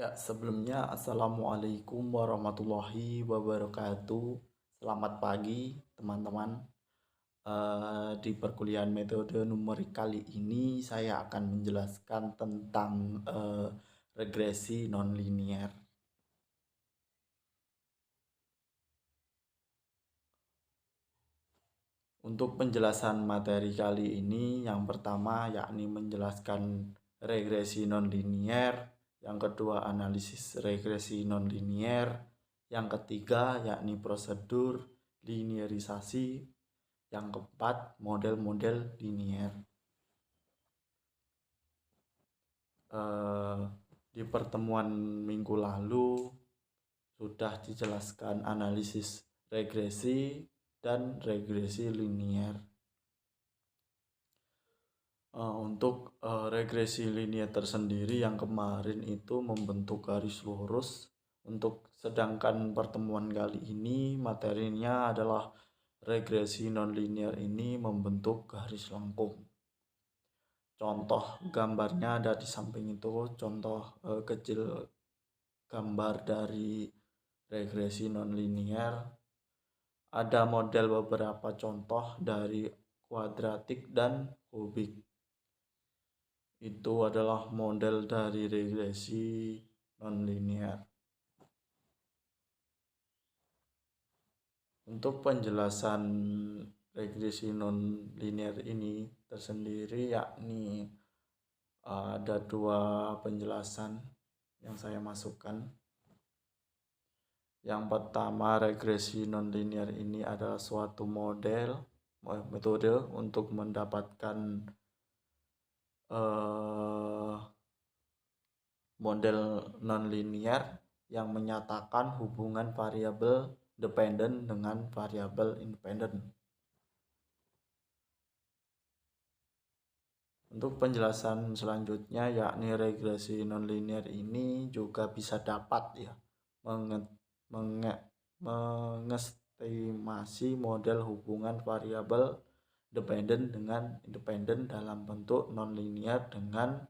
Ya, sebelumnya Assalamualaikum warahmatullahi wabarakatuh. Selamat pagi, teman-teman. Di perkuliahan metode numerik kali ini saya akan menjelaskan tentang regresi nonlinier. Untuk penjelasan materi kali ini, yang pertama yakni menjelaskan regresi nonlinier, yang kedua analisis regresi nonlinier, yang ketiga yakni prosedur linearisasi, yang keempat model-model linier. Di pertemuan minggu lalu sudah dijelaskan analisis regresi dan regresi linier. Untuk regresi linier tersendiri yang kemarin itu membentuk garis lurus. Sedangkan pertemuan kali ini materinya adalah regresi nonlinier ini membentuk garis lengkung. Contoh gambarnya ada di samping itu, contoh kecil gambar dari regresi nonlinier. Ada model beberapa contoh dari kuadratik dan kubik. Itu adalah model dari regresi nonlinier. Untuk penjelasan regresi nonlinier ini tersendiri yakni ada dua penjelasan yang saya masukkan. Yang pertama, regresi nonlinier ini adalah suatu metode untuk mendapatkan model nonlinier yang menyatakan hubungan variabel dependen dengan variabel independen. Untuk penjelasan selanjutnya yakni regresi nonlinier ini juga bisa dapat mengestimasi model hubungan variabel dependen dengan independen dalam bentuk nonlinier dengan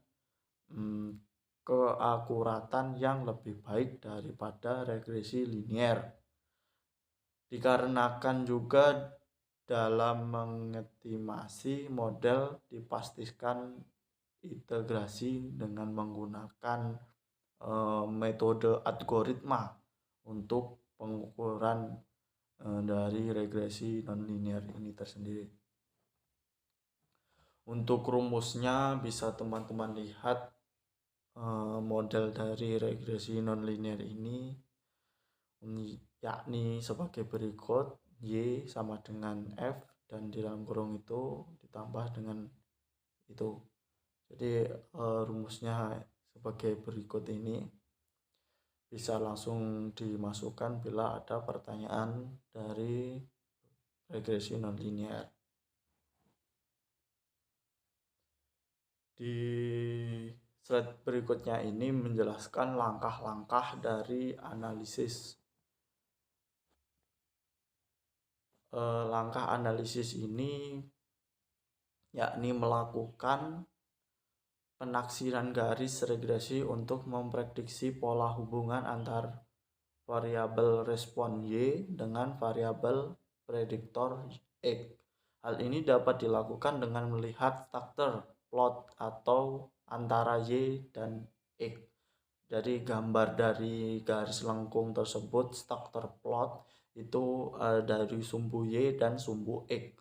keakuratan yang lebih baik daripada regresi linier. Dikarenakan juga dalam mengestimasi model dipastikan integrasi dengan menggunakan metode algoritma untuk pengukuran dari regresi nonlinier ini tersendiri. Untuk rumusnya bisa teman-teman lihat model dari regresi nonlinier ini yakni sebagai berikut: Y sama dengan F dan di dalam kurung itu ditambah dengan itu. Jadi rumusnya sebagai berikut ini. Bisa langsung dimasukkan bila ada pertanyaan dari regresi nonlinier. Di slide berikutnya ini menjelaskan langkah-langkah dari analisis. Langkah analisis ini yakni melakukan penaksiran garis regresi untuk memprediksi pola hubungan antar variabel respon Y dengan variabel prediktor X. Hal ini dapat dilakukan dengan melihat scatter plot atau antara Y dan X. Jadi gambar dari garis lengkung tersebut, scatter plot, itu dari sumbu Y dan sumbu X.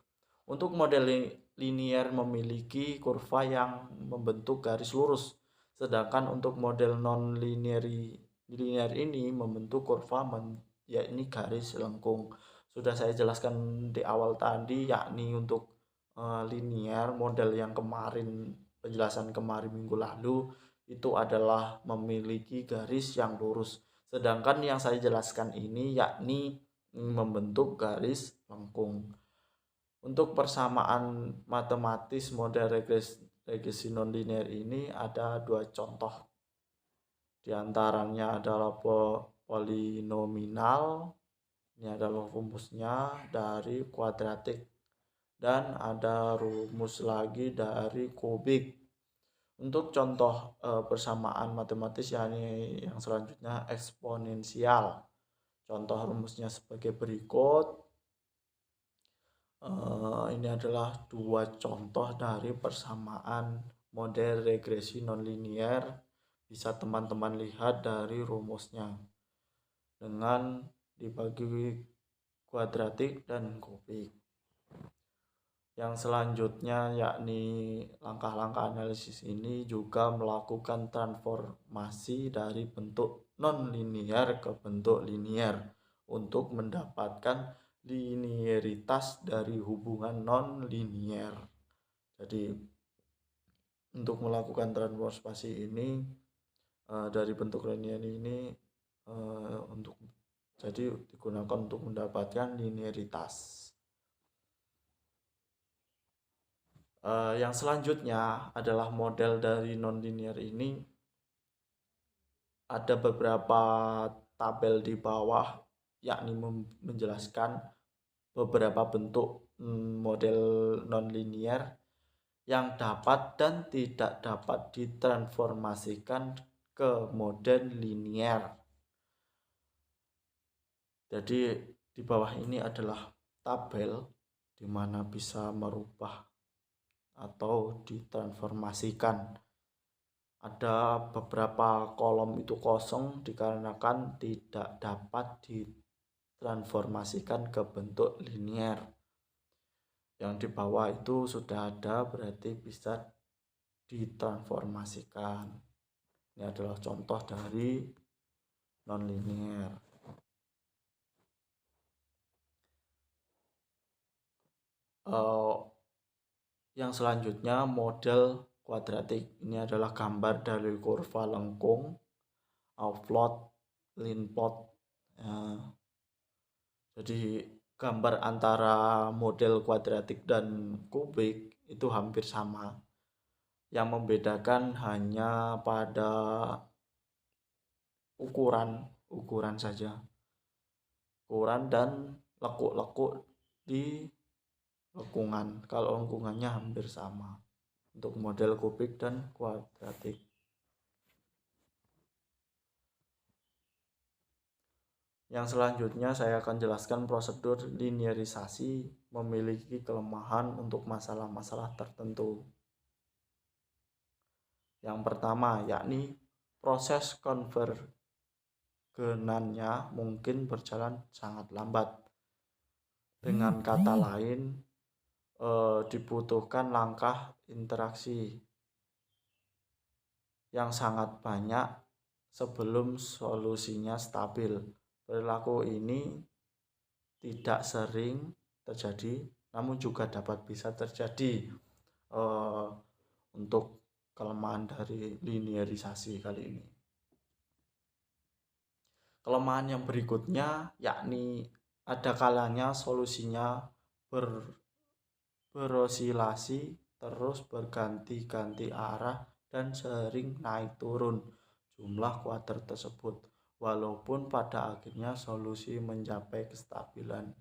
Untuk model linier memiliki kurva yang membentuk garis lurus, sedangkan untuk model non-linear ini membentuk kurva yakni garis lengkung. Sudah saya jelaskan di awal tadi, yakni untuk linier model yang penjelasan kemarin minggu lalu itu adalah memiliki garis yang lurus, sedangkan yang saya jelaskan ini yakni membentuk garis lengkung. Untuk persamaan matematis model regresi nonlinier ini ada dua contoh. Di antaranya adalah polinomial, ini adalah rumusnya dari kuadratik, dan ada rumus lagi dari kubik. Untuk contoh persamaan matematis yakni yang selanjutnya eksponensial. Contoh rumusnya sebagai berikut. Ini adalah dua contoh dari persamaan model regresi nonlinier. Bisa teman-teman lihat dari rumusnya dengan dibagi kuadratik dan kubik. Yang selanjutnya yakni langkah-langkah analisis ini juga melakukan transformasi dari bentuk non-linier ke bentuk linier untuk mendapatkan linearitas dari hubungan non-linier. Jadi untuk melakukan transformasi ini dari bentuk linier ini jadi digunakan untuk mendapatkan linearitas. Yang selanjutnya adalah model dari nonlinear ini. Ada beberapa tabel di bawah yakni menjelaskan beberapa bentuk model nonlinear yang dapat dan tidak dapat ditransformasikan ke model linier. Jadi di bawah ini adalah tabel di mana bisa merubah atau ditransformasikan. Ada beberapa kolom itu kosong dikarenakan tidak dapat ditransformasikan ke bentuk linier. Yang di bawah itu sudah ada, berarti bisa ditransformasikan. Ini adalah contoh dari nonlinier. Yang selanjutnya model kuadratik. Ini adalah gambar dari kurva lengkung, outplot, line plot. Jadi gambar antara model kuadratik dan kubik itu hampir sama. Yang membedakan hanya pada ukuran saja. Ukuran dan lekuk-lekuk di lengkungan. Kalau lengkungannya hampir sama untuk model kubik dan kuadratik. Yang selanjutnya saya akan jelaskan prosedur linearisasi memiliki kelemahan untuk masalah-masalah tertentu. Yang pertama yakni proses konvergenannya mungkin berjalan sangat lambat. Dengan kata lain, dibutuhkan langkah interaksi yang sangat banyak sebelum solusinya stabil. Perilaku ini tidak sering terjadi, namun juga dapat bisa terjadi untuk kelemahan dari linearisasi kali ini. Kelemahan yang berikutnya yakni ada kalanya solusinya berosilasi terus berganti-ganti arah dan sering naik turun jumlah kuadrat tersebut, walaupun pada akhirnya solusi mencapai kestabilan.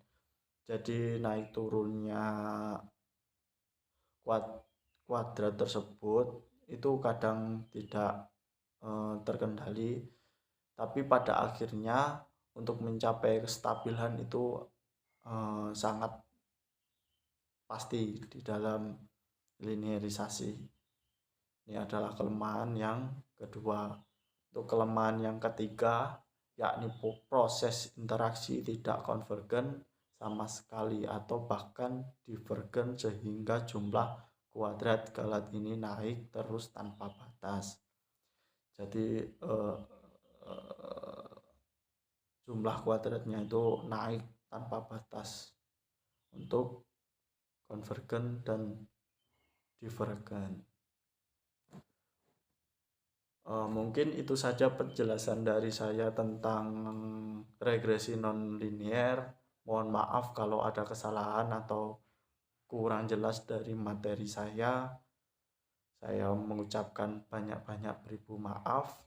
Jadi naik turunnya kuadrat tersebut itu kadang tidak terkendali, tapi pada akhirnya untuk mencapai kestabilan itu sangat pasti di dalam linearisasi. Ini adalah kelemahan yang kedua. Untuk kelemahan yang ketiga yakni proses interaksi tidak konvergen sama sekali atau bahkan divergen sehingga jumlah kuadrat galat ini naik terus tanpa batas. Jadi jumlah kuadratnya itu naik tanpa batas untuk konvergen dan divergen. Mungkin itu saja penjelasan dari saya tentang regresi nonlinier. Mohon maaf kalau ada kesalahan atau kurang jelas dari materi saya. Saya mengucapkan banyak-banyak beribu maaf.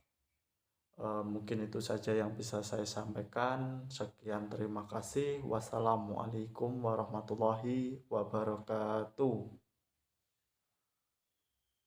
Mungkin itu saja yang bisa saya sampaikan. Sekian, terima kasih. Wassalamualaikum warahmatullahi wabarakatuh.